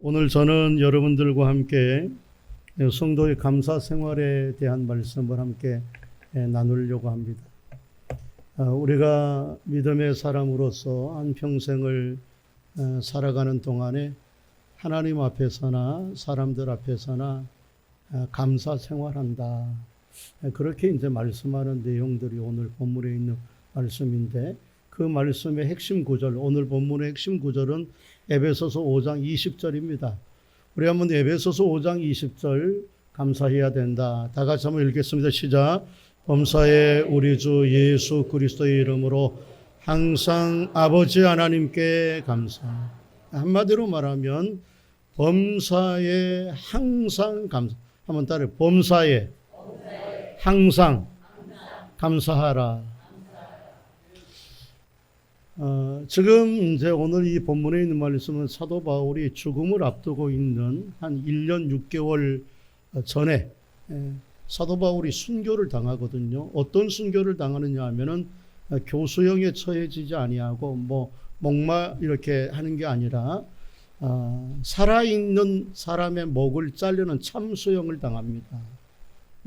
오늘 저는 여러분들과 함께 성도의 감사 생활에 대한 말씀을 함께 나누려고 합니다. 우리가 믿음의 사람으로서 한평생을 살아가는 동안에 하나님 앞에서나 사람들 앞에서나 감사 생활한다. 그렇게 이제 말씀하는 내용들이 오늘 본문에 있는 말씀인데, 그 말씀의 핵심 구절, 오늘 본문의 핵심 구절은 에베소서 5장 20절입니다. 우리 한번 에베소서 5장 20절 감사해야 된다. 다 같이 한번 읽겠습니다. 시작. 범사에 우리 주 예수 그리스도의 이름으로 항상 아버지 하나님께 감사. 한마디로 말하면 범사에 항상 감사. 한번 따라해. 범사에 항상 감사하라. 지금 이제 오늘 이 본문에 있는 말씀은 사도 바울이 죽음을 앞두고 있는 한 1년 6개월 전에 사도 바울이 순교를 당하거든요. 어떤 순교를 당하느냐 하면은 교수형에 처해지지 아니하고 목마 이렇게 하는 게 아니라 살아있는 사람의 목을 자르는 참수형을 당합니다.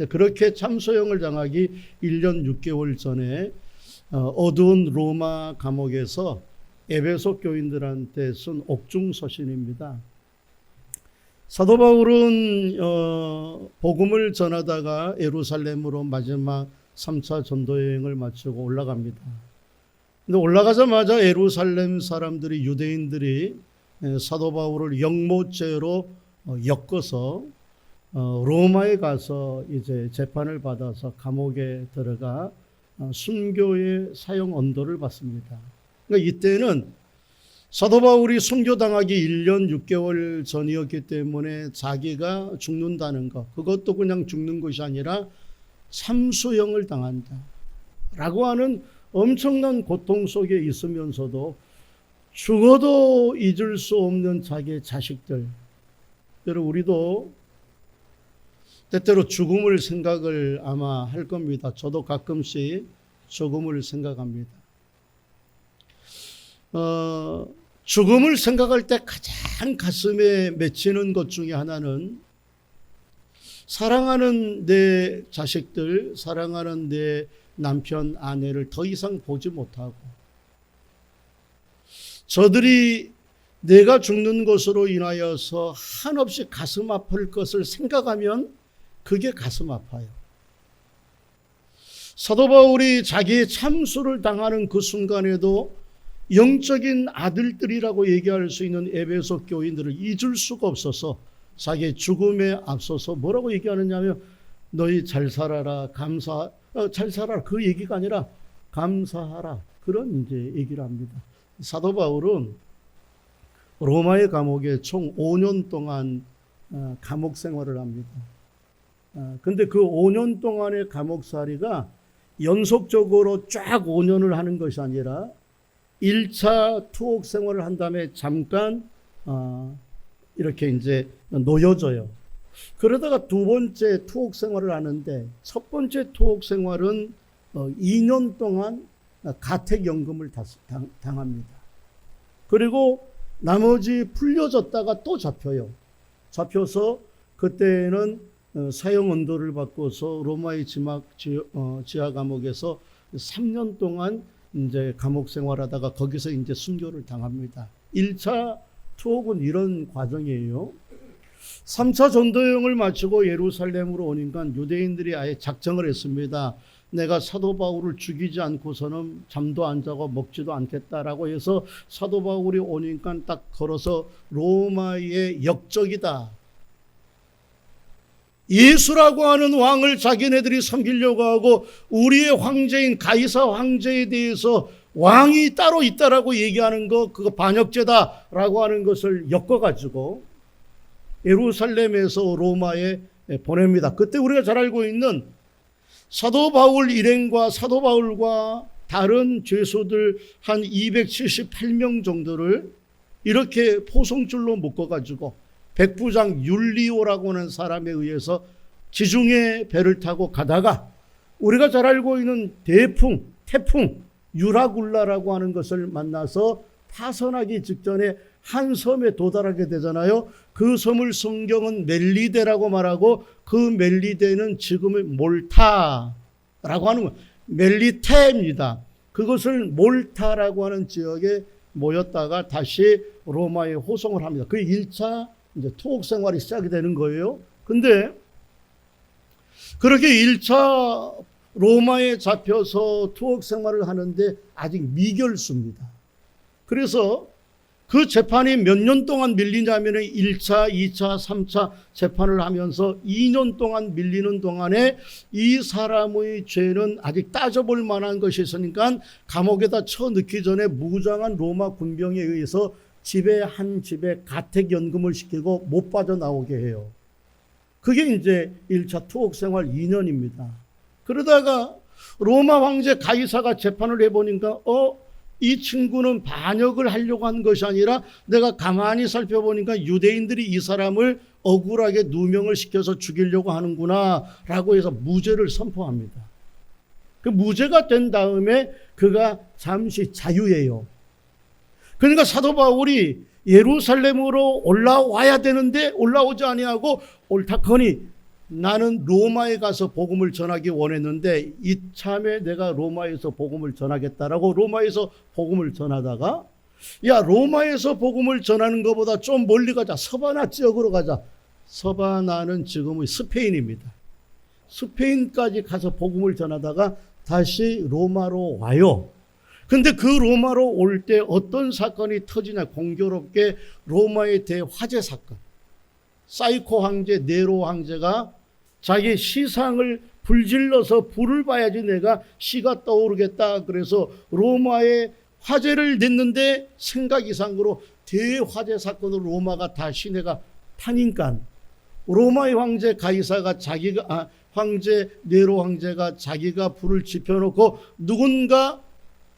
그렇게 참수형을 당하기 1년 6개월 전에 어두운 로마 감옥에서 에베소 교인들한테 쓴 옥중서신입니다. 사도 바울은 복음을 전하다가 예루살렘으로 마지막 3차 전도 여행을 마치고 올라갑니다. 근데 올라가자마자 예루살렘 사람들이, 유대인들이 사도 바울을 영모죄로 엮어서 로마에 가서 이제 재판을 받아서 감옥에 들어가 순교의 사형 언도를 받습니다. 그러니까 이때는 사도 바울이 순교당하기 1년 6개월 전이었기 때문에 자기가 죽는다는 것, 그것도 그냥 죽는 것이 아니라 참수형을 당한다 라고 하는 엄청난 고통 속에 있으면서도 죽어도 잊을 수 없는 자기의 자식들. 여러분, 우리도 때때로 죽음을 생각을 아마 할 겁니다. 저도 가끔씩 죽음을 생각합니다. 죽음을 생각할 때 가장 가슴에 맺히는 것 중에 하나는 사랑하는 내 자식들, 사랑하는 내 남편, 아내를 더 이상 보지 못하고 저들이 내가 죽는 것으로 인하여서 한없이 가슴 아플 것을 생각하면 그게 가슴 아파요. 사도 바울이 자기의 참수를 당하는 그 순간에도 영적인 아들들이라고 얘기할 수 있는 에베소 교인들을 잊을 수가 없어서 자기의 죽음에 앞서서 뭐라고 얘기하느냐 하면 너희 잘 살아라, 잘 살아라, 그 얘기가 아니라 감사하라, 그런 이제 얘기를 합니다. 사도 바울은 로마의 감옥에 총 5년 동안 감옥 생활을 합니다. 근데 그 5년 동안의 감옥살이가 연속적으로 쫙 5년을 하는 것이 아니라 1차 투옥 생활을 한 다음에 잠깐 이렇게 이제 놓여져요. 그러다가 두 번째 투옥 생활을 하는데, 첫 번째 투옥 생활은 2년 동안 가택연금을 당합니다. 그리고 나머지 풀려졌다가 또 잡혀요. 잡혀서 그때는 사형 언도를 받고서 로마의 지하 감옥에서 3년 동안 이제 감옥 생활하다가 거기서 이제 순교를 당합니다. 1차 투옥은 이런 과정이에요. 3차 전도여행을 마치고 예루살렘으로 오니까 유대인들이 아예 작정을 했습니다. 내가 사도 바울을 죽이지 않고서는 잠도 안 자고 먹지도 않겠다라고 해서 사도 바울이 오니까 딱 걸어서 로마의 역적이다, 예수라고 하는 왕을 자기네들이 섬기려고 하고 우리의 황제인 가이사 황제에 대해서 왕이 따로 있다라고 얘기하는 거, 그거 반역죄다라고 하는 것을 엮어가지고 예루살렘에서 로마에 보냅니다. 그때 우리가 잘 알고 있는 사도 바울 일행과 사도 바울과 다른 죄수들 한 278명 정도를 이렇게 포송줄로 묶어가지고 백부장 율리오라고 하는 사람에 의해서 지중해 배를 타고 가다가 우리가 잘 알고 있는 태풍 유라굴라라고 하는 것을 만나서 파선하기 직전에 한 섬에 도달하게 되잖아요. 그 섬을 성경은 멜리데라고 말하고 그 멜리데는 지금의 몰타라고 하는 거예요. 멜리테입니다. 그것을 몰타라고 하는 지역에 모였다가 다시 로마에 호송을 합니다. 그 1차 이제 투옥 생활이 시작이 되는 거예요. 근데 그렇게 1차 로마에 잡혀서 투옥 생활을 하는데 아직 미결수입니다. 그래서 그 재판이 몇 년 동안 밀리냐면 1차, 2차, 3차 재판을 하면서 2년 동안 밀리는 동안에 이 사람의 죄는 아직 따져볼 만한 것이 있으니까 감옥에다 쳐넣기 전에 무장한 로마 군병에 의해서 한 집에 가택연금을 시키고 못 빠져나오게 해요. 그게 이제 1차 투옥 생활 2년입니다. 그러다가 로마 황제 가이사가 재판을 해보니까 이 친구는 반역을 하려고 한 것이 아니라 내가 가만히 살펴보니까 유대인들이 이 사람을 억울하게 누명을 시켜서 죽이려고 하는구나 라고 해서 무죄를 선포합니다. 그 무죄가 된 다음에 그가 잠시 자유예요. 그러니까 사도 바울이 예루살렘으로 올라와야 되는데 올라오지 아니하고 옳다커니 나는 로마에 가서 복음을 전하기 원했는데 이참에 내가 로마에서 복음을 전하겠다라고 로마에서 복음을 전하다가 야 로마에서 복음을 전하는 것보다 좀 멀리 가자. 서바나 지역으로 가자. 서바나는 지금의 스페인입니다. 스페인까지 가서 복음을 전하다가 다시 로마로 와요. 근데 그 로마로 올 때 어떤 사건이 터지냐. 공교롭게 로마의 대화재 사건. 사이코 황제 네로 황제가 자기 시상을 불질러서 불을 봐야지 내가 시가 떠오르겠다. 그래서 로마에 화재를 냈는데 생각 이상으로 대화재 사건으로 로마가 다 시내가 타니까 로마의 황제 가이사가 황제 네로 황제가 자기가 불을 지펴놓고 누군가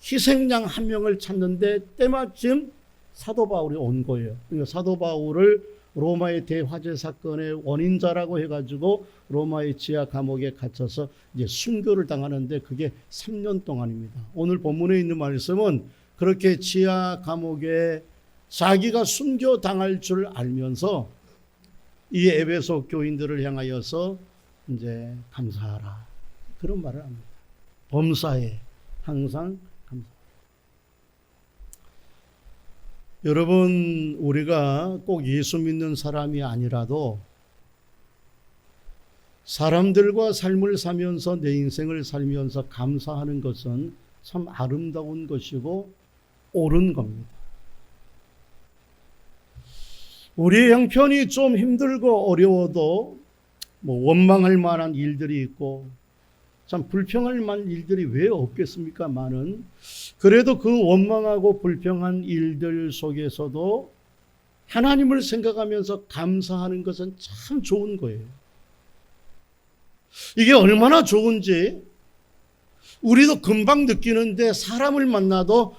희생양 한 명을 찾는데 때마침 사도 바울이 온 거예요. 그러니까 사도 바울을 로마의 대화재 사건의 원인자라고 해가지고 로마의 지하 감옥에 갇혀서 이제 순교를 당하는데 그게 3년 동안입니다. 오늘 본문에 있는 말씀은 그렇게 지하 감옥에 자기가 순교 당할 줄 알면서 이 에베소 교인들을 향하여서 이제 감사하라 그런 말을 합니다. 범사에 항상 감사. 여러분 우리가 꼭 예수 믿는 사람이 아니라도 사람들과 삶을 사면서 내 인생을 살면서 감사하는 것은 참 아름다운 것이고 옳은 겁니다. 우리의 형편이 좀 힘들고 어려워도 원망할 만한 일들이 있고 참 불평할 만한 일들이 왜 없겠습니까? 많은. 그래도 그 원망하고 불평한 일들 속에서도 하나님을 생각하면서 감사하는 것은 참 좋은 거예요. 이게 얼마나 좋은지 우리도 금방 느끼는데 사람을 만나도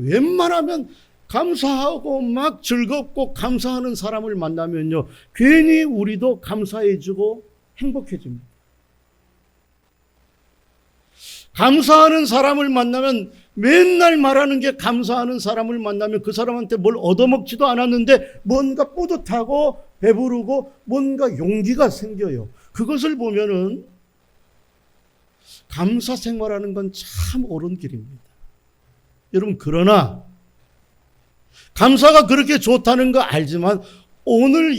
웬만하면 감사하고 막 즐겁고 감사하는 사람을 만나면요. 괜히 우리도 감사해지고 행복해집니다. 감사하는 사람을 만나면 맨날 말하는 게 감사하는 사람을 만나면 그 사람한테 뭘 얻어먹지도 않았는데 뭔가 뿌듯하고 배부르고 뭔가 용기가 생겨요. 그것을 보면은 감사 생활하는 건 참 옳은 길입니다. 여러분 그러나 감사가 그렇게 좋다는 거 알지만 오늘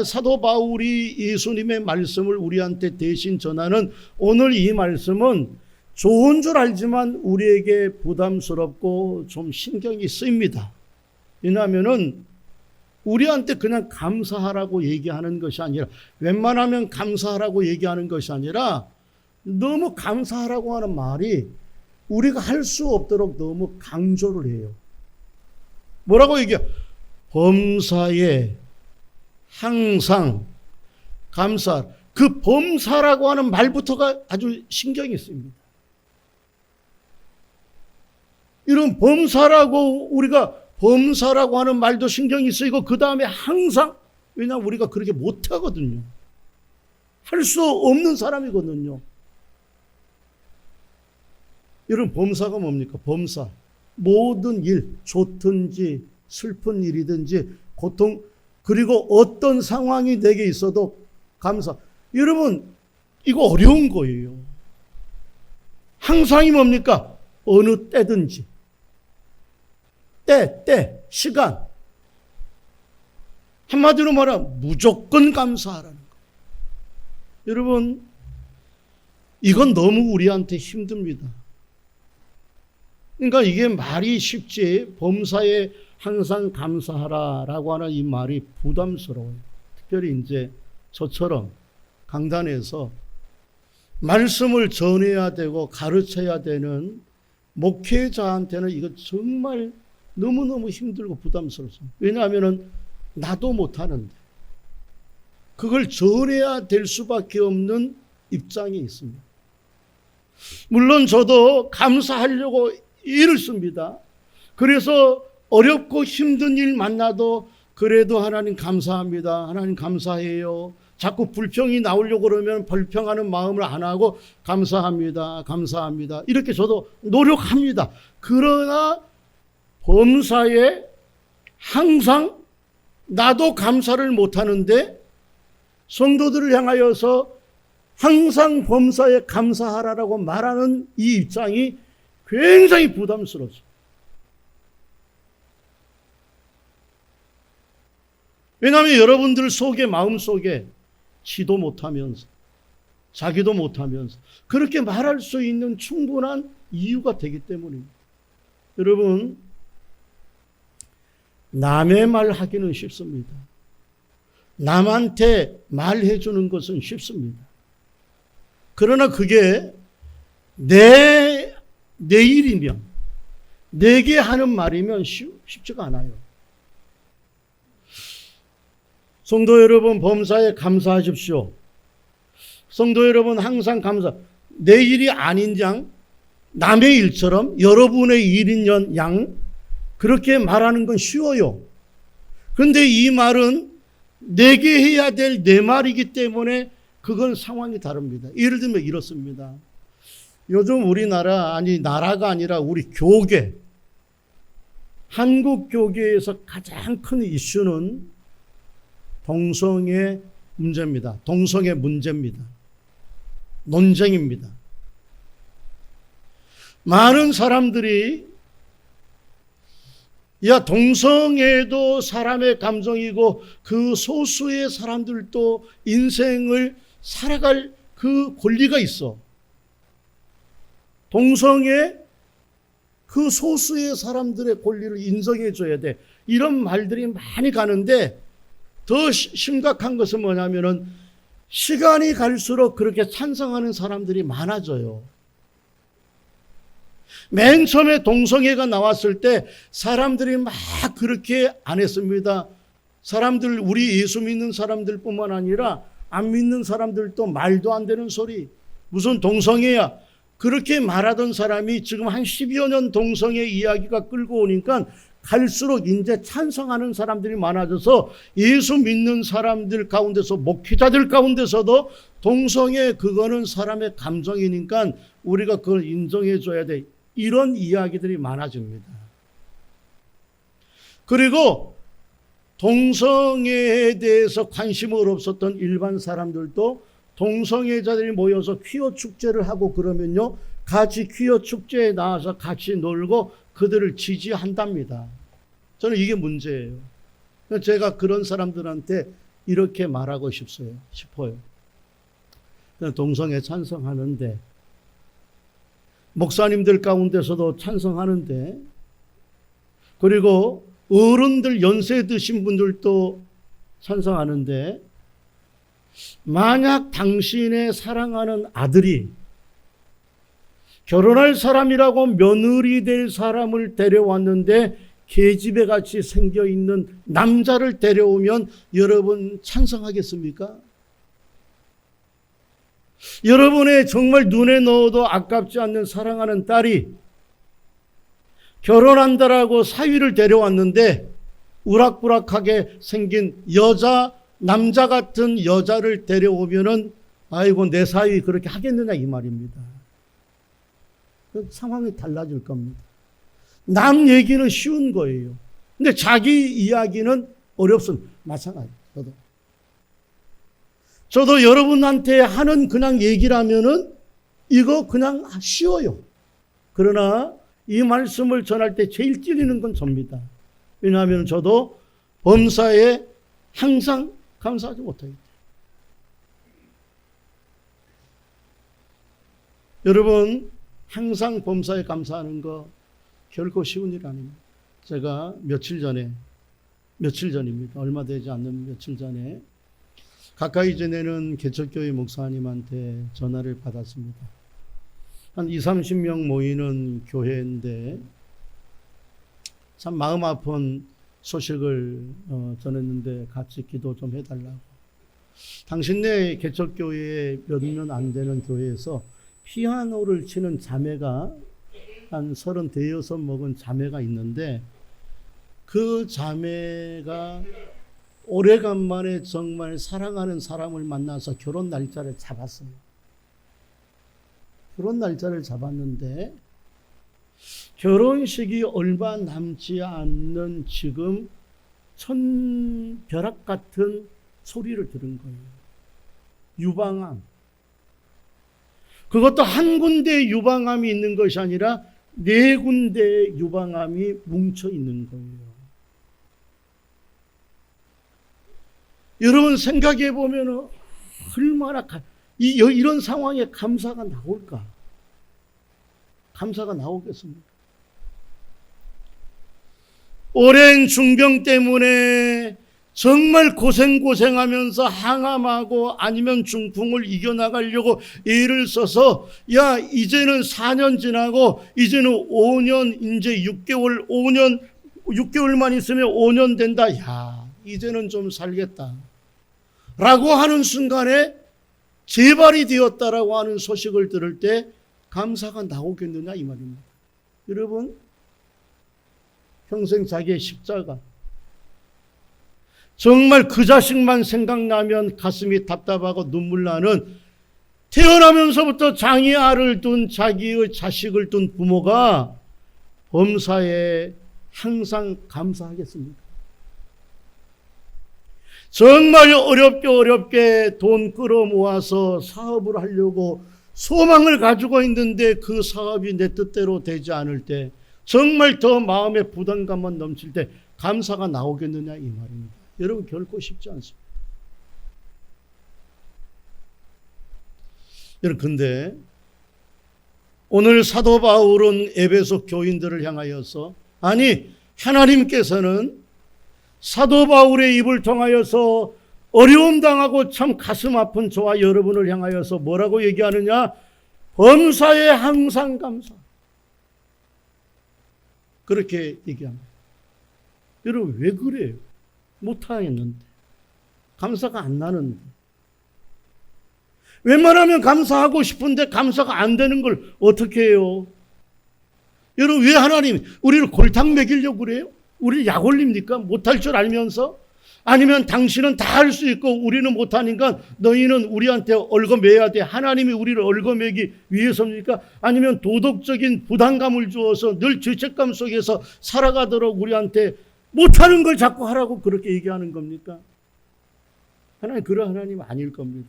사도 바울이 예수님의 말씀을 우리한테 대신 전하는 오늘 이 말씀은 좋은 줄 알지만 우리에게 부담스럽고 좀 신경이 쓰입니다. 왜냐하면은 우리한테 그냥 감사하라고 얘기하는 것이 아니라 웬만하면 감사하라고 얘기하는 것이 아니라 너무 감사하라고 하는 말이 우리가 할 수 없도록 너무 강조를 해요. 뭐라고 얘기해요? 범사에 항상 감사. 그 범사라고 하는 말부터가 아주 신경이 쓰입니다. 이런 우리가 범사라고 하는 말도 신경이 쓰이고 그 다음에 항상 왜냐하면 우리가 그렇게 못하거든요. 할 수 없는 사람이거든요. 여러분 범사가 뭡니까? 범사. 모든 일 좋든지 슬픈 일이든지 고통, 그리고 어떤 상황이 내게 있어도 감사. 여러분, 이거 어려운 거예요. 항상이 뭡니까? 어느 때든지. 때, 시간. 한마디로 말하면 무조건 감사하라는 거. 여러분, 이건 너무 우리한테 힘듭니다. 그러니까 이게 말이 쉽지, 범사에 항상 감사하라라고 하는 이 말이 부담스러워요. 특별히 이제 저처럼 강단에서 말씀을 전해야 되고 가르쳐야 되는 목회자한테는 이거 정말 너무너무 힘들고 부담스럽습니다. 왜냐하면 나도 못하는데 그걸 전해야 될 수밖에 없는 입장이 있습니다. 물론 저도 감사하려고 일을 씁니다. 그래서 어렵고 힘든 일 만나도 그래도 하나님 감사합니다. 하나님 감사해요. 자꾸 불평이 나오려고 그러면 불평하는 마음을 안 하고 감사합니다. 감사합니다. 이렇게 저도 노력합니다. 그러나 범사에 항상 나도 감사를 못하는데 성도들을 향하여서 항상 범사에 감사하라라고 말하는 이 입장이 굉장히 부담스럽습니다. 왜냐하면 여러분들 속에, 마음속에 지도 못하면서 자기도 못하면서 그렇게 말할 수 있는 충분한 이유가 되기 때문입니다. 여러분, 남의 말 하기는 쉽습니다. 남한테 말해주는 것은 쉽습니다. 그러나 그게 내 일이면, 내게 하는 말이면 쉽지가 않아요. 성도 여러분, 범사에 감사하십시오. 성도 여러분, 항상 감사. 내 일이 아닌 양, 남의 일처럼 여러분의 일인 양, 그렇게 말하는 건 쉬워요. 그런데 이 말은 내게 해야 될 내 말이기 때문에 그건 상황이 다릅니다. 예를 들면 이렇습니다. 요즘 우리나라, 아니 나라가 아니라 우리 교계, 한국 교계에서 가장 큰 이슈는 동성애 문제입니다. 동성애 문제입니다. 논쟁입니다. 많은 사람들이 야, 동성애도 사람의 감정이고 그 소수의 사람들도 인생을 살아갈 그 권리가 있어. 동성애 그 소수의 사람들의 권리를 인정해 줘야 돼. 이런 말들이 많이 가는데 더 심각한 것은 뭐냐면은 시간이 갈수록 그렇게 찬성하는 사람들이 많아져요. 맨 처음에 동성애가 나왔을 때 사람들이 막 그렇게 안 했습니다. 사람들, 우리 예수 믿는 사람들뿐만 아니라 안 믿는 사람들도 말도 안 되는 소리. 무슨 동성애야. 그렇게 말하던 사람이 지금 한 10여 년 동성애 이야기가 끌고 오니까 갈수록 이제 찬성하는 사람들이 많아져서 예수 믿는 사람들 가운데서, 목회자들 가운데서도 동성애 그거는 사람의 감정이니까 우리가 그걸 인정해 줘야 돼. 이런 이야기들이 많아집니다. 그리고 동성애에 대해서 관심을 없었던 일반 사람들도 동성애자들이 모여서 퀴어 축제를 하고 그러면요, 같이 퀴어 축제에 나와서 같이 놀고 그들을 지지한답니다. 저는 이게 문제예요. 제가 그런 사람들한테 이렇게 말하고 싶어요. 동성애 찬성하는데, 목사님들 가운데서도 찬성하는데, 그리고 어른들 연세 드신 분들도 찬성하는데, 만약 당신의 사랑하는 아들이 결혼할 사람이라고 며느리 될 사람을 데려왔는데 계집애 같이 생겨있는 남자를 데려오면 여러분 찬성하겠습니까? 여러분의 정말 눈에 넣어도 아깝지 않는 사랑하는 딸이 결혼한다라고 사위를 데려왔는데 우락부락하게 생긴 남자 같은 여자를 데려오면은 아이고 내 사위 그렇게 하겠느냐 이 말입니다. 상황이 달라질 겁니다. 남 얘기는 쉬운 거예요. 근데 자기 이야기는 어렵습니다. 마찬가지. 저도 여러분한테 하는 그냥 얘기라면은 이거 그냥 쉬워요. 그러나 이 말씀을 전할 때 제일 찔리는 건 접니다. 왜냐하면 저도 범사에 항상 감사하지 못하기 때문에. 여러분, 항상 범사에 감사하는 거 결코 쉬운 일 아닙니다. 제가 며칠 전입니다. 얼마 되지 않는 며칠 전에 가까이 지내는 개척교회 목사님한테 전화를 받았습니다. 한 20-30명 모이는 교회인데 참 마음 아픈 소식을 전했는데 같이 기도 좀 해달라고. 당신네 개척교회에 몇 년 안 되는 교회에서 피아노를 치는 자매가 한 36 먹은 자매가 있는데 그 자매가 오래간만에 정말 사랑하는 사람을 만나서 결혼 날짜를 잡았어요. 결혼 날짜를 잡았는데 결혼식이 얼마 남지 않는 지금 천벼락 같은 소리를 들은 거예요. 유방암. 그것도 한 군데 유방암이 있는 것이 아니라 4군데 유방암이 뭉쳐 있는 거예요. 여러분 생각해 보면 얼마나 이런 상황에 감사가 나올까? 감사가 나오겠습니까? 오랜 중병 때문에 정말 고생하면서 항암하고 아니면 중풍을 이겨나가려고 애를 써서 야 이제는 4년 지나고 이제는 5년 이제 6개월만 있으면 5년 된다. 야 이제는 좀 살겠다 라고 하는 순간에 재발이 되었다라고 하는 소식을 들을 때 감사가 나오겠느냐 이 말입니다. 여러분 평생 자기의 십자가 정말 그 자식만 생각나면 가슴이 답답하고 눈물 나는 태어나면서부터 장이 알을 둔 자기의 자식을 둔 부모가 범사에 항상 감사하겠습니까? 정말 어렵게 돈 끌어모아서 사업을 하려고 소망을 가지고 있는데 그 사업이 내 뜻대로 되지 않을 때 정말 더 마음의 부담감만 넘칠 때 감사가 나오겠느냐 이 말입니다. 여러분 결코 쉽지 않습니다. 여러분 근데 오늘 사도 바울은 에베소 교인들을 향하여서 아니 하나님께서는 사도 바울의 입을 통하여서 어려움 당하고 참 가슴 아픈 저와 여러분을 향하여서 뭐라고 얘기하느냐? 범사에 항상 감사. 그렇게 얘기합니다. 여러분 왜 그래요? 못하겠는데 감사가 안 나는데 웬만하면 감사하고 싶은데 감사가 안 되는 걸 어떻게 해요? 여러분 왜 하나님 우리를 골탕 먹이려고 그래요? 우리를 약 올립니까? 못할 줄 알면서? 아니면 당신은 다 할 수 있고 우리는 못하니까 너희는 우리한테 얽어매야 돼. 하나님이 우리를 얽어매기 위해서입니까? 아니면 도덕적인 부담감을 주어서 늘 죄책감 속에서 살아가도록 우리한테 못하는 걸 자꾸 하라고 그렇게 얘기하는 겁니까? 하나님 그런 하나님 아닐 겁니다.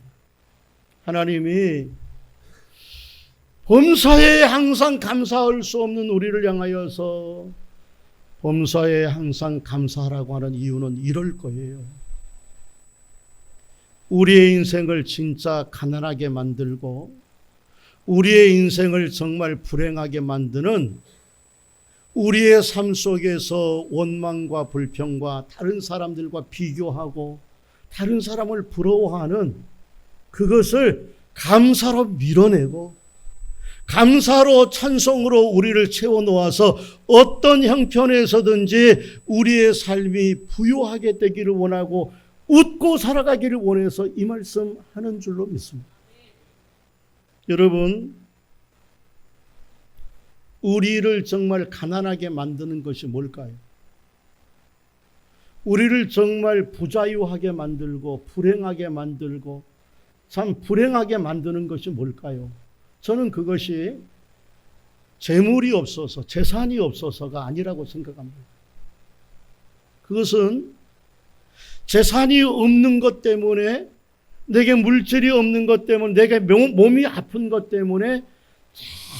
하나님이 범사에 항상 감사할 수 없는 우리를 향하여서 범사에 항상 감사하라고 하는 이유는 이럴 거예요. 우리의 인생을 진짜 가난하게 만들고 우리의 인생을 정말 불행하게 만드는 우리의 삶 속에서 원망과 불평과 다른 사람들과 비교하고 다른 사람을 부러워하는 그것을 감사로 밀어내고 감사로 찬송으로 우리를 채워놓아서 어떤 형편에서든지 우리의 삶이 부유하게 되기를 원하고 웃고 살아가기를 원해서 이 말씀 하는 줄로 믿습니다. 여러분 우리를 정말 가난하게 만드는 것이 뭘까요? 우리를 정말 부자유하게 만들고 불행하게 만들고 참 불행하게 만드는 것이 뭘까요? 저는 그것이 재물이 없어서 재산이 없어서가 아니라고 생각합니다. 그것은 재산이 없는 것 때문에, 내게 물질이 없는 것 때문에, 내게 몸이 아픈 것 때문에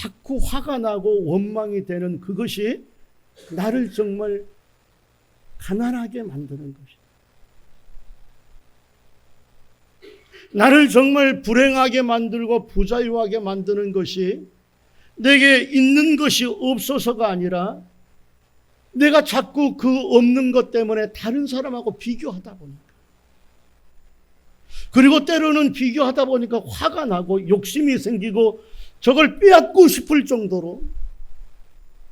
자꾸 화가 나고 원망이 되는 그것이 나를 정말 가난하게 만드는 것이다. 나를 정말 불행하게 만들고 부자유하게 만드는 것이 내게 있는 것이 없어서가 아니라 내가 자꾸 그 없는 것 때문에 다른 사람하고 비교하다 보니까, 그리고 때로는 비교하다 보니까 화가 나고 욕심이 생기고 저걸 빼앗고 싶을 정도로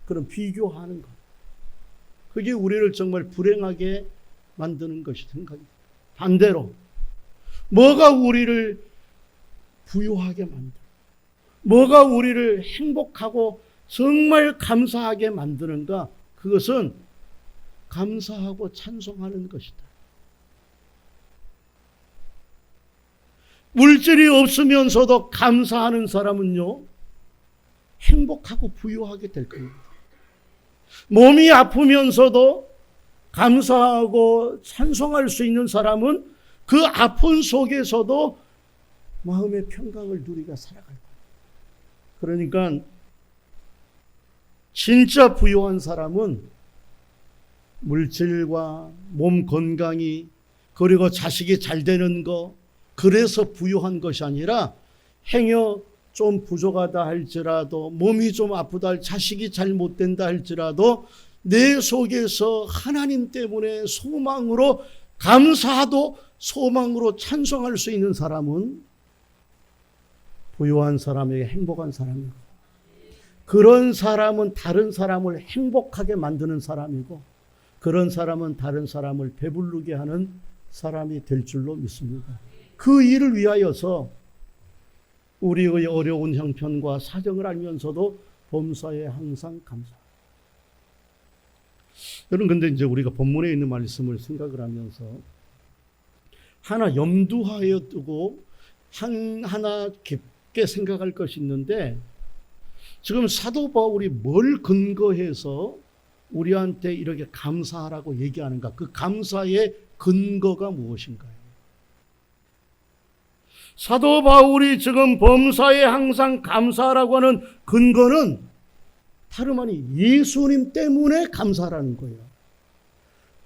그런 비교하는 것, 그게 우리를 정말 불행하게 만드는 것이 생각입니다. 반대로 뭐가 우리를 부유하게 만들어, 뭐가 우리를 행복하고 정말 감사하게 만드는가? 그것은 감사하고 찬송하는 것이다. 물질이 없으면서도 감사하는 사람은요, 행복하고 부유하게 될 겁니다. 몸이 아프면서도 감사하고 찬송할 수 있는 사람은 그 아픈 속에서도 마음의 평강을 누리며 살아갈 거예요. 그러니까 진짜 부유한 사람은 물질과 몸 건강이, 그리고 자식이 잘 되는 거, 그래서 부유한 것이 아니라 행여 좀 부족하다 할지라도, 몸이 좀 아프다, 자식이 잘 못 된다 할지라도 내 속에서 하나님 때문에 소망으로 감사하도 소망으로 찬송할 수 있는 사람은 부유한 사람에게 행복한 사람이고, 그런 사람은 다른 사람을 행복하게 만드는 사람이고, 그런 사람은 다른 사람을 배부르게 하는 사람이 될 줄로 믿습니다. 그 일을 위하여서 우리의 어려운 형편과 사정을 알면서도 범사에 항상 감사. 여러분, 근데 이제 우리가 본문에 있는 말씀을 생각을 하면서 하나 염두하여 두고 하나 깊게 생각할 것이 있는데, 지금 사도 바울이 뭘 근거해서 우리한테 이렇게 감사하라고 얘기하는가? 그 감사의 근거가 무엇인가요? 사도 바울이 지금 범사에 항상 감사하라고 하는 근거는 다름 아니 예수님 때문에 감사하라는 거예요.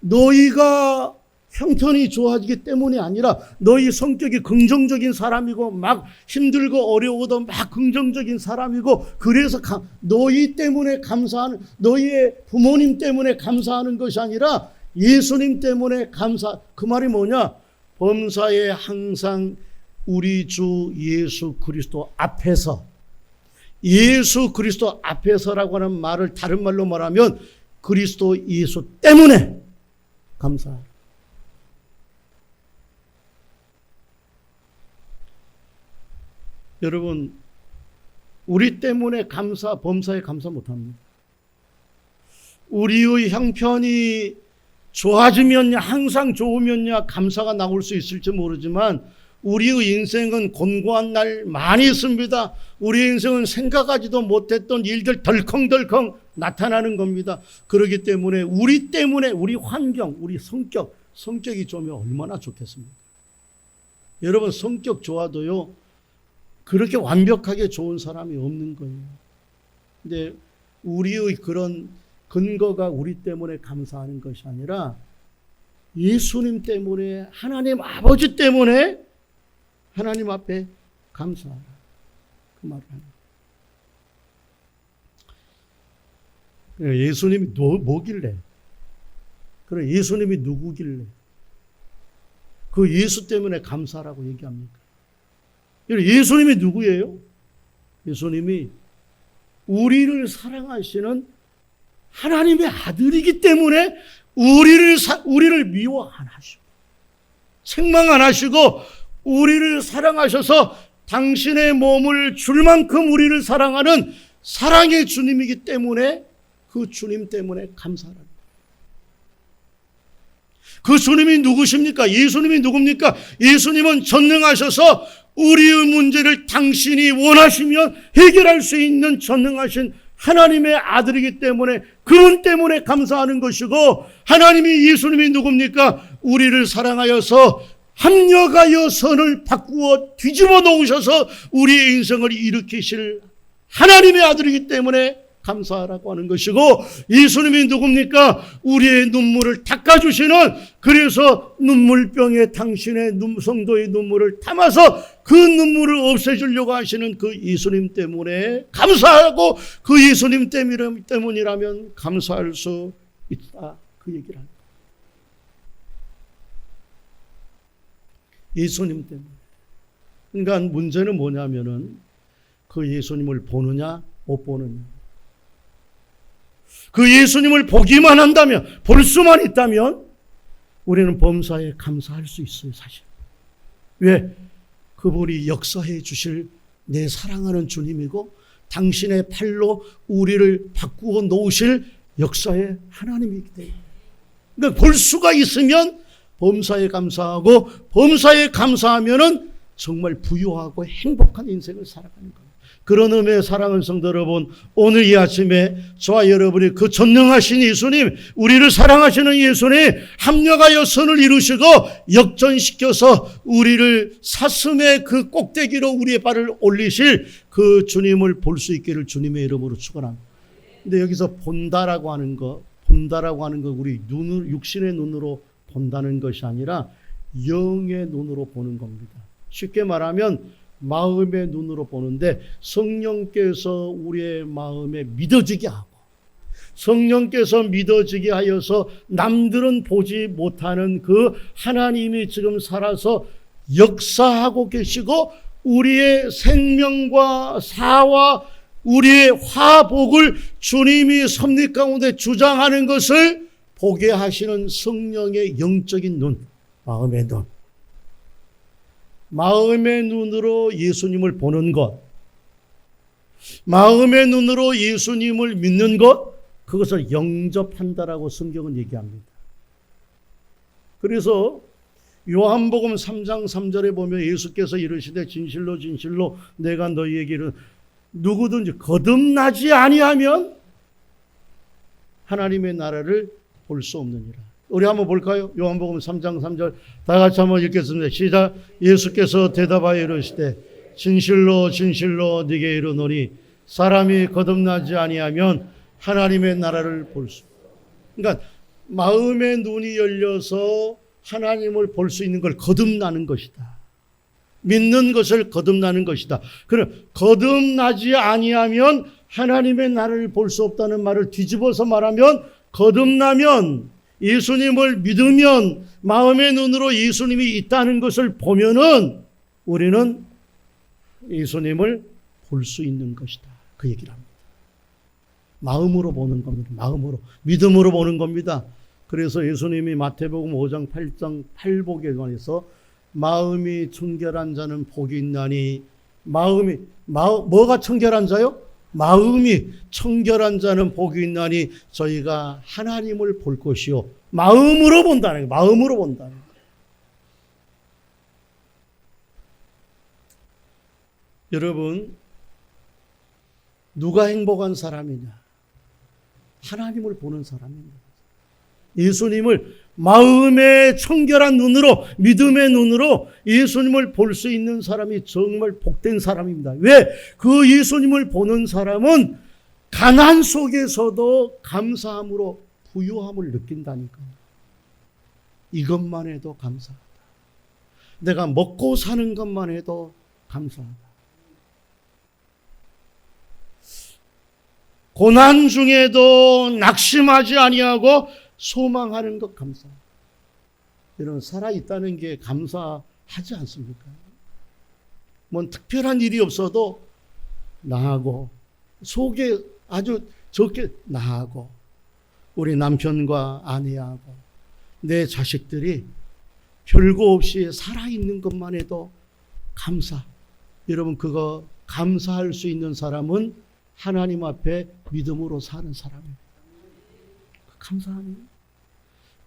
너희가 형편이 좋아지기 때문이 아니라 너희 성격이 긍정적인 사람이고 막 힘들고 어려워도 막 긍정적인 사람이고, 그래서 너희 때문에 감사하는, 너희의 부모님 때문에 감사하는 것이 아니라 예수님 때문에 감사. 그 말이 뭐냐? 범사에 항상 우리 주 예수 그리스도 앞에서, 예수 그리스도 앞에서라고 하는 말을 다른 말로 말하면 그리스도 예수 때문에 감사하라. 여러분, 우리 때문에 범사에 감사 못합니다. 우리의 형편이 좋아지면야, 항상 좋으면야 감사가 나올 수 있을지 모르지만 우리의 인생은 곤고한 날 많이 있습니다. 우리 인생은 생각하지도 못했던 일들 덜컹덜컹 나타나는 겁니다. 그렇기 때문에 우리 때문에 우리 환경, 우리 성격이 좋으면 얼마나 좋겠습니까? 여러분, 성격 좋아도요, 그렇게 완벽하게 좋은 사람이 없는 거예요. 근데 우리의 그런 근거가 우리 때문에 감사하는 것이 아니라 예수님 때문에, 하나님 아버지 때문에 하나님 앞에 감사하라. 그 말을 합니다. 예수님이 뭐길래? 그래, 예수님이 누구길래? 그 예수 때문에 감사라고 얘기합니까? 예수님이 누구예요? 예수님이 우리를 사랑하시는 하나님의 아들이기 때문에 우리를 미워 안 하시고 책망 안 하시고 우리를 사랑하셔서 당신의 몸을 줄 만큼 우리를 사랑하는 사랑의 주님이기 때문에 그 주님 때문에 감사합니다. 그 주님이 누구십니까? 예수님이 누굽니까? 예수님은 전능하셔서 우리의 문제를 당신이 원하시면 해결할 수 있는 전능하신 하나님의 아들이기 때문에 그분 때문에 감사하는 것이고, 하나님이 예수님이 누굽니까? 우리를 사랑하여서 합력하여 선을 바꾸어 뒤집어 놓으셔서 우리의 인생을 일으키실 하나님의 아들이기 때문에 감사하라고 하는 것이고, 예수님이 누굽니까? 우리의 눈물을 닦아주시는, 그래서 눈물병에 당신의 성도의 눈물을 담아서 그 눈물을 없애주려고 하시는 그 예수님 때문에 감사하고, 그 예수님 때문이라면 감사할 수 있다, 그 얘기를 합니다. 예수님 때문에. 그러니까 문제는 뭐냐면은 그 예수님을 보느냐 못 보느냐. 그 예수님을 보기만 한다면, 볼 수만 있다면 우리는 범사에 감사할 수 있어요, 사실. 왜? 그분이 역사해 주실 내 사랑하는 주님이고, 당신의 팔로 우리를 바꾸어 놓으실 역사의 하나님이기 때문에. 그러니까 볼 수가 있으면 범사에 감사하고, 범사에 감사하면은 정말 부유하고 행복한 인생을 살아가는 겁니다. 그런 의미의 사랑하는 성도 여러분, 오늘 이 아침에 저와 여러분이 그 전능하신 예수님, 우리를 사랑하시는 예수님 합력하여 선을 이루시고 역전시켜서 우리를 사슴의 그 꼭대기로 우리의 발을 올리실 그 주님을 볼 수 있기를 주님의 이름으로 축원합니다. 근데 여기서 본다라고 하는 거 우리 눈을, 육신의 눈으로 본다는 것이 아니라 영의 눈으로 보는 겁니다. 쉽게 말하면 마음의 눈으로 보는데, 성령께서 우리의 마음에 믿어지게 하고, 성령께서 믿어지게 하여서 남들은 보지 못하는 그 하나님이 지금 살아서 역사하고 계시고, 우리의 생명과 사와 우리의 화복을 주님이 섭리 가운데 주장하는 것을 보게 하시는 성령의 영적인 눈, 마음의 눈. 마음의 눈으로 예수님을 보는 것, 마음의 눈으로 예수님을 믿는 것, 그것을 영접한다라고 성경은 얘기합니다. 그래서 요한복음 3장 3절에 보면 예수께서 이르시되 진실로 진실로 내가 너희에게 이르 누구든지 거듭나지 아니하면 하나님의 나라를 볼 수 없느니라. 우리 한번 볼까요? 요한복음 3장 3절 다 같이 한번 읽겠습니다. 시작. 예수께서 대답하여 이르시되 진실로 진실로 네게 이르노니 사람이 거듭나지 아니하면 하나님의 나라를 볼 수. 그러니까 마음의 눈이 열려서 하나님을 볼 수 있는 걸 거듭나는 것이다. 믿는 것을 거듭나는 것이다. 그럼 거듭나지 아니하면 하나님의 나라를 볼 수 없다는 말을 뒤집어서 말하면, 거듭나면, 예수님을 믿으면, 마음의 눈으로 예수님이 있다는 것을 보면은 우리는 예수님을 볼 수 있는 것이다, 그 얘기를 합니다. 마음으로 보는 겁니다. 마음으로, 믿음으로 보는 겁니다. 그래서 예수님이 마태복음 5장 8장 8복에 관해서 마음이 청결한 자는 복이 있나니, 뭐가 청결한 자요? 마음이 청결한 자는 복이 있나니 저희가 하나님을 볼 것이요. 마음으로 본다는 거예요. 마음으로 본다는 거예요. 여러분, 누가 행복한 사람이냐? 하나님을 보는 사람입니다. 예수님을 마음의 청결한 눈으로, 믿음의 눈으로 예수님을 볼 수 있는 사람이 정말 복된 사람입니다. 왜? 그 예수님을 보는 사람은 가난 속에서도 감사함으로 부유함을 느낀다니까요. 이것만 해도 감사하다. 내가 먹고 사는 것만 해도 감사하다. 고난 중에도 낙심하지 아니하고 소망하는 것 감사합니다. 여러분, 살아있다는 게 감사하지 않습니까? 뭔 특별한 일이 없어도 나하고, 속에 아주 적게 나하고, 우리 남편과 아내하고 내 자식들이 별거 없이 살아있는 것만 해도 감사. 여러분, 그거 감사할 수 있는 사람은 하나님 앞에 믿음으로 사는 사람입니다. 감사합니다.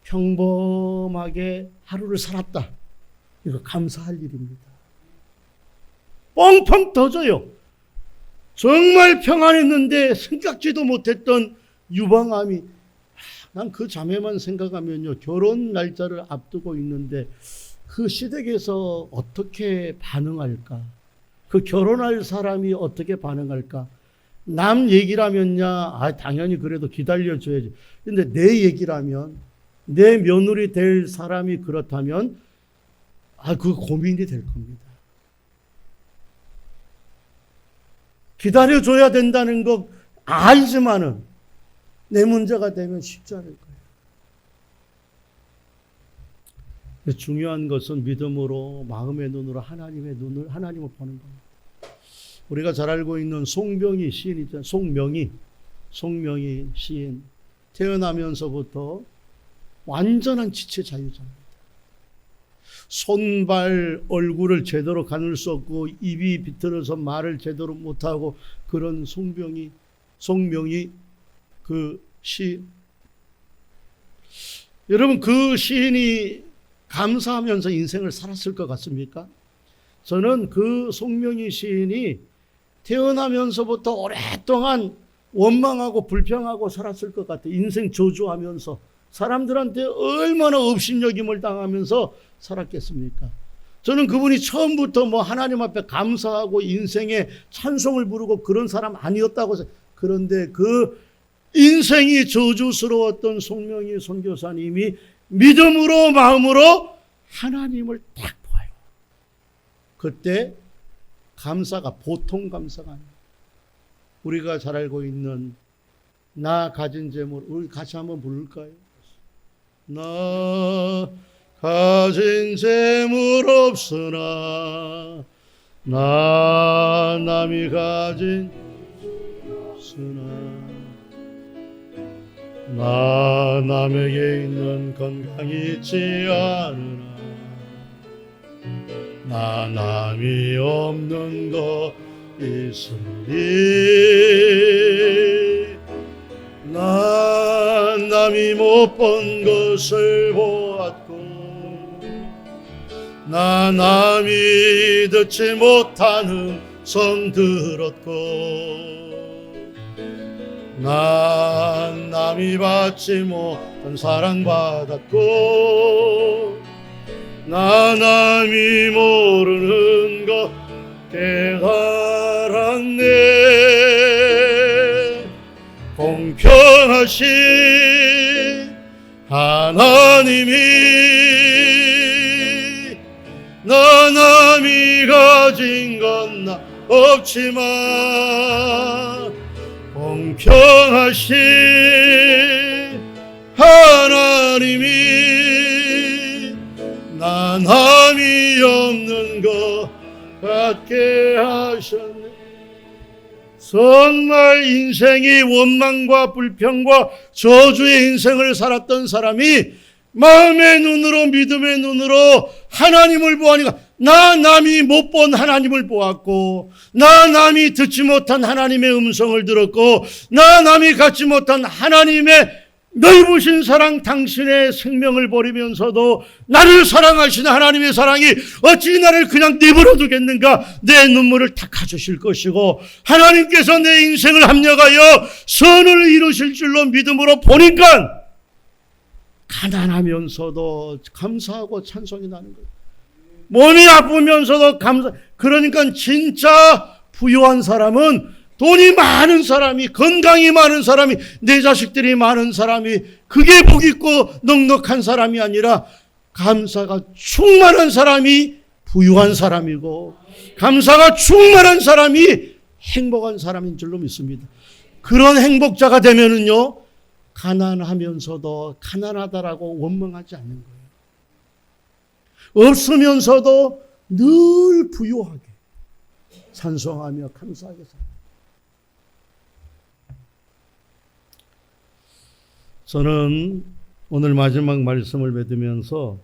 평범하게 하루를 살았다. 이거 감사할 일입니다. 뻥뻥 터져요. 정말 평안했는데 생각지도 못했던 유방암이, 난 그 자매만 생각하면요, 결혼 날짜를 앞두고 있는데 그 시댁에서 어떻게 반응할까? 그 결혼할 사람이 어떻게 반응할까? 남 얘기라면야, 당연히 그래도 기다려줘야지. 근데 내 얘기라면, 내 며느리 될 사람이 그렇다면, 그 고민이 될 겁니다. 기다려줘야 된다는 거 알지만은 내 문제가 되면 쉽지 않을 거예요. 중요한 것은 믿음으로, 마음의 눈으로 하나님을 보는 겁니다. 우리가 잘 알고 있는 송병희 시인이죠. 송명희 시인. 태어나면서부터 완전한 지체 자유자입니다. 손발 얼굴을 제대로 가눌 수 없고 입이 비틀어서 말을 제대로 못하고 그런 송명희 그 시. 여러분, 그 시인이 감사하면서 인생을 살았을 것 같습니까? 저는 그 송명희 시인이 태어나면서부터 오랫동안 원망하고 불평하고 살았을 것 같아요. 인생 저주하면서 사람들한테 얼마나 업신여김을 당하면서 살았겠습니까? 저는 그분이 처음부터 하나님 앞에 감사하고 인생에 찬송을 부르고 그런 사람 아니었다고 생각해요. 그런데 그 인생이 저주스러웠던 송명희 선교사님이 믿음으로, 마음으로 하나님을 딱 보아요. 그때 감사가 보통 감사가 아니에요. 우리가 잘 알고 있는 나 가진 재물, 우리 같이 한번 부를까요? 나 가진 재물 없으나 나 남이 가진 없으나 나 남에게 있는 건강이 있지 않으나 나 남이 없는 것 있으니 나 남이 못 본 것을 보았고 나 남이 듣지 못하는 성 들었고 난 남이 받지 못한 사랑 받았고 나 남이 모르는 것 깨달았네. 공평하신 하나님이 나 남이 가진 건 나 없지만 공평하신 하나님이 나 남이 없는 것 같게 하셨네. 정말 인생이 원망과 불평과 저주의 인생을 살았던 사람이 마음의 눈으로, 믿음의 눈으로 하나님을 보아니까 나 남이 못 본 하나님을 보았고 나 남이 듣지 못한 하나님의 음성을 들었고 나 남이 갖지 못한 하나님의 넓으신 사랑, 당신의 생명을 버리면서도 나를 사랑하시는 하나님의 사랑이 어찌 나를 그냥 내버려 두겠는가. 내 눈물을 닦아주실 것이고 하나님께서 내 인생을 합력하여 선을 이루실 줄로 믿음으로 보니까 가난하면서도 감사하고 찬송이 나는 거예요. 몸이 아프면서도 감사. 그러니까 진짜 부유한 사람은 돈이 많은 사람이, 건강이 많은 사람이, 내 자식들이 많은 사람이, 그게 복 있고 넉넉한 사람이 아니라 감사가 충만한 사람이 부유한 사람이고 감사가 충만한 사람이 행복한 사람인 줄로 믿습니다. 그런 행복자가 되면은요, 가난하면서도 가난하다라고 원망하지 않는 거예요. 없으면서도 늘 부유하게 찬송하며 감사하게 살아요. 저는 오늘 마지막 말씀을 맺으면서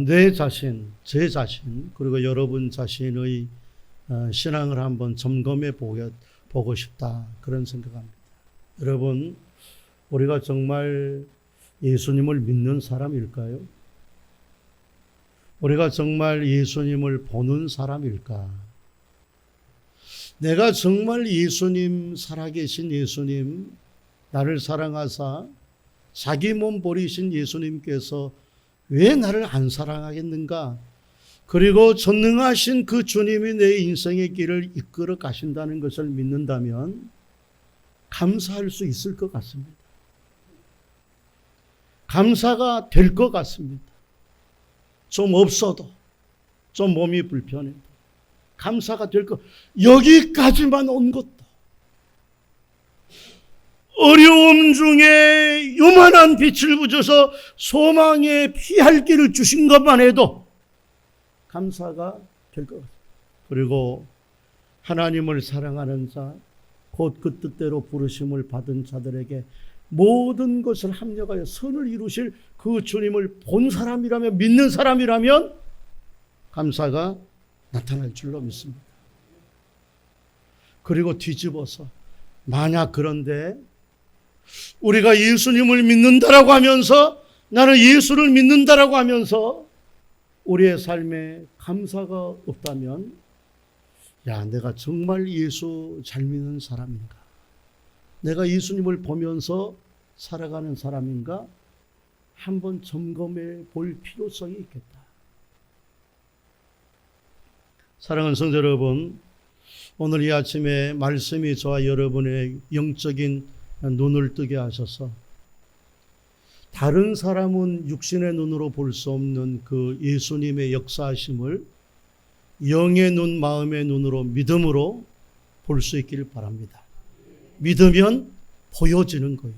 내 자신, 제 자신, 그리고 여러분 자신의 신앙을 한번 점검해 보고 싶다, 그런 생각합니다. 여러분, 우리가 정말 예수님을 믿는 사람일까요? 우리가 정말 예수님을 보는 사람일까? 내가 정말 예수님, 살아계신 예수님, 나를 사랑하사 자기 몸 버리신 예수님께서 왜 나를 안 사랑하겠는가? 그리고 전능하신 그 주님이 내 인생의 길을 이끌어 가신다는 것을 믿는다면 감사할 수 있을 것 같습니다. 감사가 될 것 같습니다. 좀 없어도, 좀 몸이 불편해도 감사가 될 것. 여기까지만 온 것도, 어려움 중에 요만한 빛을 부셔서 소망의 피할 길을 주신 것만 해도 감사가 될 것 같습니다. 그리고 하나님을 사랑하는 자, 곧 그 뜻대로 부르심을 받은 자들에게 모든 것을 합력하여 선을 이루실 그 주님을 본 사람이라면, 믿는 사람이라면 감사가 나타날 줄로 믿습니다. 그리고 뒤집어서, 만약 그런데 우리가 예수님을 믿는다라고 하면서, 나는 예수를 믿는다라고 하면서 우리의 삶에 감사가 없다면, 야, 내가 정말 예수 잘 믿는 사람인가? 내가 예수님을 보면서 살아가는 사람인가? 한번 점검해 볼 필요성이 있겠다. 사랑하는 성도 여러분, 오늘 이 아침에 말씀이 저와 여러분의 영적인 눈을 뜨게 하셔서 다른 사람은 육신의 눈으로 볼 수 없는 그 예수님의 역사하심을 영의 눈, 마음의 눈으로, 믿음으로 볼 수 있기를 바랍니다. 믿으면 보여지는 거예요.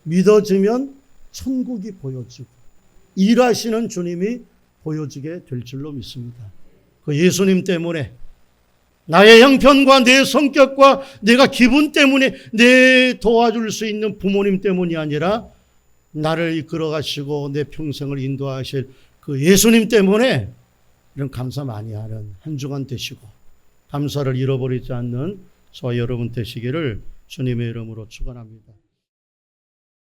믿어지면 천국이 보여지고 일하시는 주님이 보여지게 될 줄로 믿습니다. 그 예수님 때문에, 나의 형편과 내 성격과 내가 기분 때문에, 내 도와줄 수 있는 부모님 때문이 아니라 나를 이끌어 가시고 내 평생을 인도하실 그 예수님 때문에 이런 감사 많이 하는 한 주간 되시고, 감사를 잃어버리지 않는 저와 여러분 되시기를 주님의 이름으로 축원합니다.